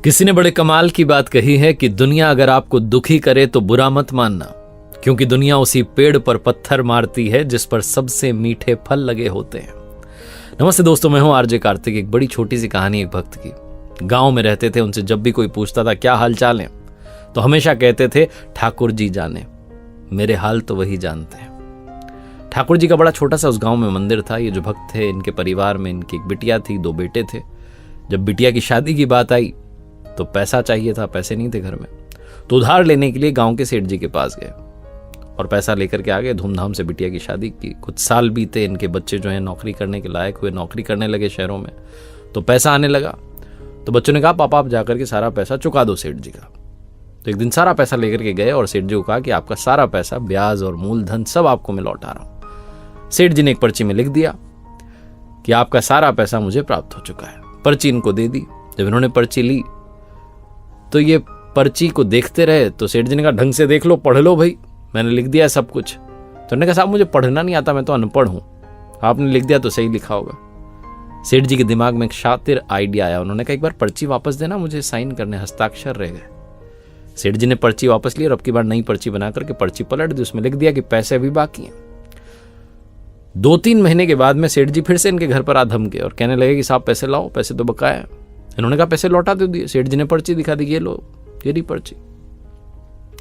किसी ने बड़े कमाल की बात कही है कि दुनिया अगर आपको दुखी करे तो बुरा मत मानना, क्योंकि दुनिया उसी पेड़ पर पत्थर मारती है जिस पर सबसे मीठे फल लगे होते हैं। नमस्ते दोस्तों, मैं हूं आरजे कार्तिक। एक बड़ी छोटी सी कहानी एक भक्त की। गांव में रहते थे। उनसे जब भी कोई पूछता था क्या हाल चाल है, तो हमेशा कहते थे ठाकुर जी जाने, मेरे हाल तो वही जानते हैं। ठाकुर जी का बड़ा छोटा सा उस गांव में मंदिर था। ये जो भक्त थे, इनके परिवार में इनकी एक बिटिया थी, 2 बेटे थे। जब बिटिया की शादी की बात आई तो पैसा चाहिए था, पैसे नहीं थे घर में, तो उधार लेने के लिए गांव के सेठ जी के पास गए और पैसा लेकर के आ गए। धूमधाम से बिटिया की शादी की। कुछ साल बीते, इनके बच्चे जो हैं नौकरी करने के लायक हुए, नौकरी करने लगे शहरों में, तो पैसा आने लगा। तो बच्चों ने कहा पापा आप जाकर के सारा पैसा चुका दो सेठ जी का। तो एक दिन सारा पैसा लेकर के गए और सेठ जी को कहा कि आपका सारा पैसा, ब्याज और मूलधन सब आपको मैं लौटा रहा हूं। सेठ जी ने एक पर्ची में लिख दिया कि आपका सारा पैसा मुझे प्राप्त हो चुका है। पर्ची इनको दे दी। जब इन्होंने पर्ची ली तो ये पर्ची को देखते रहे। तो सेठ जी ने कहा ढंग से देख लो, पढ़ लो भाई, मैंने लिख दिया है सब कुछ। तो उन्होंने कहा साहब मुझे पढ़ना नहीं आता, मैं तो अनपढ़ हूं, आपने लिख दिया तो सही लिखा होगा। सेठ जी के दिमाग में एक शातिर आइडिया आया। उन्होंने कहा एक बार पर्ची वापस देना, मुझे साइन करने, हस्ताक्षर रह गए। सेठ जी ने पर्ची वापस ली और अब की बार नई पर्ची बना करके पर्ची पलट दी। उसमें लिख दिया कि पैसे अभी बाकी हैं। 2-3 महीने के बाद में सेठ जी फिर से इनके घर पर आ धमके और कहने लगे कि साहब पैसे लाओ, पैसे तो बकाया है। इन्होंने कहा पैसे लौटा दो दिए। सेठ जी ने पर्ची दिखा दी, ये लो, ये रही पर्ची,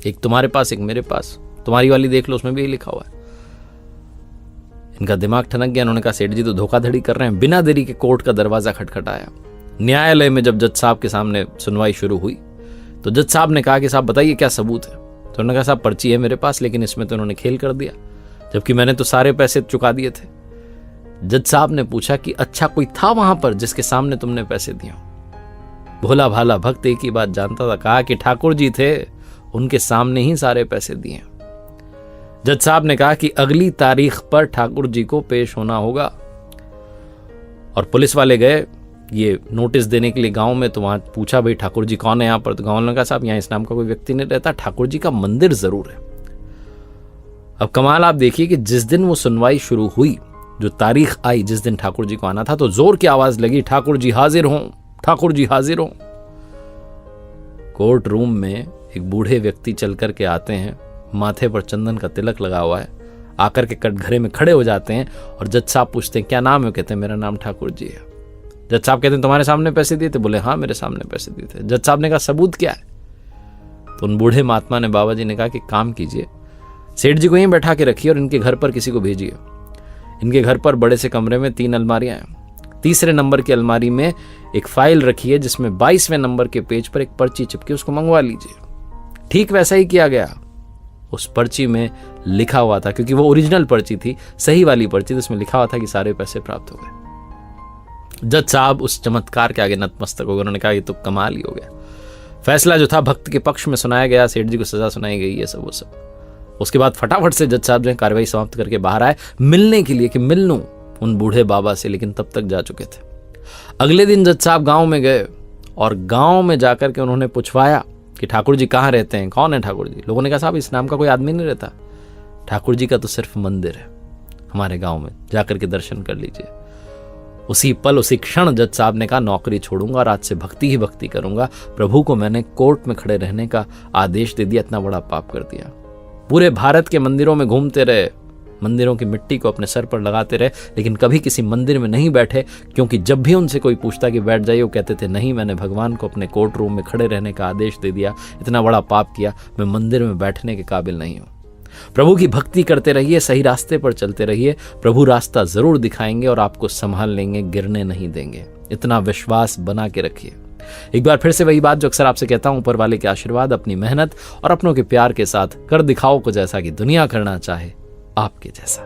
एक तुम्हारे पास एक मेरे पास, तुम्हारी वाली देख लो, उसमें भी यही लिखा हुआ है। इनका दिमाग ठनक गया। उन्होंने कहा सेठ जी तो धोखाधड़ी कर रहे हैं। बिना देरी के कोर्ट का दरवाजा खटखटाया। न्यायालय में जब जज साहब के सामने सुनवाई शुरू हुई तो जज साहब ने कहा कि साहब बताइए क्या सबूत है। तो उन्होंने कहा साहब पर्ची है मेरे पास, लेकिन इसमें तो उन्होंने खेल कर दिया, जबकि मैंने तो सारे पैसे चुका दिए थे। जज साहब ने पूछा कि अच्छा कोई था वहां पर जिसके सामने तुमने पैसे दिए? भोला भाला भक्त एक ही बात जानता था। कहा कि ठाकुर जी थे, उनके सामने ही सारे पैसे दिए। जज साहब ने कहा कि अगली तारीख पर ठाकुर जी को पेश होना होगा। और पुलिस वाले गए ये नोटिस देने के लिए गांव में। तो वहां पूछा भाई ठाकुर जी कौन है यहाँ पर? तो गांव ने कहा साहब यहाँ इस नाम का कोई व्यक्ति नहीं रहता, ठाकुर जी का मंदिर जरूर है। अब कमाल आप देखिए कि जिस दिन वो सुनवाई शुरू हुई, जो तारीख आई जिस दिन ठाकुर जी को आना था, तो जोर की आवाज लगी ठाकुर जी हाजिर हों, ठाकुर जी हाजिर हों। कोर्ट रूम में एक बूढ़े व्यक्ति चल करके आते हैं, माथे पर चंदन का तिलक लगा हुआ है, आकर के कटघरे में खड़े हो जाते हैं और जज साहब पूछते हैं क्या नाम है? कहते हैं मेरा नाम ठाकुर जी है। जज साहब कहते हैं तुम्हारे सामने पैसे दिए थे? बोले हाँ मेरे सामने पैसे दिए थे। जज साहब ने कहा सबूत क्या है? तो उन बूढ़े महात्मा ने, बाबा जी ने कहा कि काम कीजिए, सेठ जी को यहीं बैठा के रखिए और इनके घर पर किसी को भेजिए। इनके घर पर बड़े से कमरे में 3 अलमारियां हैं। तीसरे नंबर की अलमारी में एक फाइल रखी है जिसमें 22वें नंबर के पेज पर एक पर्ची चिपकी, उसको मंगवा लीजिए। ठीक वैसा ही किया गया। उस पर्ची में लिखा हुआ था, क्योंकि वो ओरिजिनल पर्ची थी, सही वाली पर्ची, जिसमें लिखा हुआ था कि सारे पैसे प्राप्त हो गए। जज साहब उस चमत्कार के आगे नतमस्तक हो गए। उन्होंने कहा ये तो कमाल ही हो गया। फैसला जो था भक्त के पक्ष में सुनाया गया, सेठ जी को सजा सुनाई गई, ये सब वो सब। उसके बाद फटाफट से जज साहब जो है कार्रवाई समाप्त करके बाहर आए मिलने के लिए कि मिल लूं उन बूढ़े बाबा से, लेकिन तब तक जा चुके थे। अगले दिन जज साहब गांव में गए और गांव में जाकर के उन्होंने पूछवाया कि ठाकुर जी कहाँ रहते हैं, कौन है ठाकुर जी? लोगों ने कहा साहब इस नाम का कोई आदमी नहीं रहता, ठाकुर जी का तो सिर्फ मंदिर है हमारे गांव में, जाकर के दर्शन कर लीजिए। उसी पल, उसी क्षण जज साहब ने कहा नौकरी छोड़ूंगा और आज से भक्ति ही भक्ति करूंगा। प्रभु को मैंने कोर्ट में खड़े रहने का आदेश दे दिया, इतना बड़ा पाप कर दिया। पूरे भारत के मंदिरों में घूमते रहे, मंदिरों की मिट्टी को अपने सर पर लगाते रहे, लेकिन कभी किसी मंदिर में नहीं बैठे, क्योंकि जब भी उनसे कोई पूछता कि बैठ जाइए, वो कहते थे नहीं, मैंने भगवान को अपने कोर्ट रूम में खड़े रहने का आदेश दे दिया, इतना बड़ा पाप किया, मैं मंदिर में बैठने के काबिल नहीं हूं। प्रभु की भक्ति करते रहिए, सही रास्ते पर चलते रहिए, प्रभु रास्ता जरूर दिखाएंगे और आपको संभाल लेंगे, गिरने नहीं देंगे। इतना विश्वास बना के रखिए। एक बार फिर से वही बात जो अक्सर आपसे कहता हूं, ऊपर वाले के आशीर्वाद, अपनी मेहनत और अपनों के प्यार के साथ कर दिखाओ कुछ ऐसा कि दुनिया करना चाहे आपके जैसा।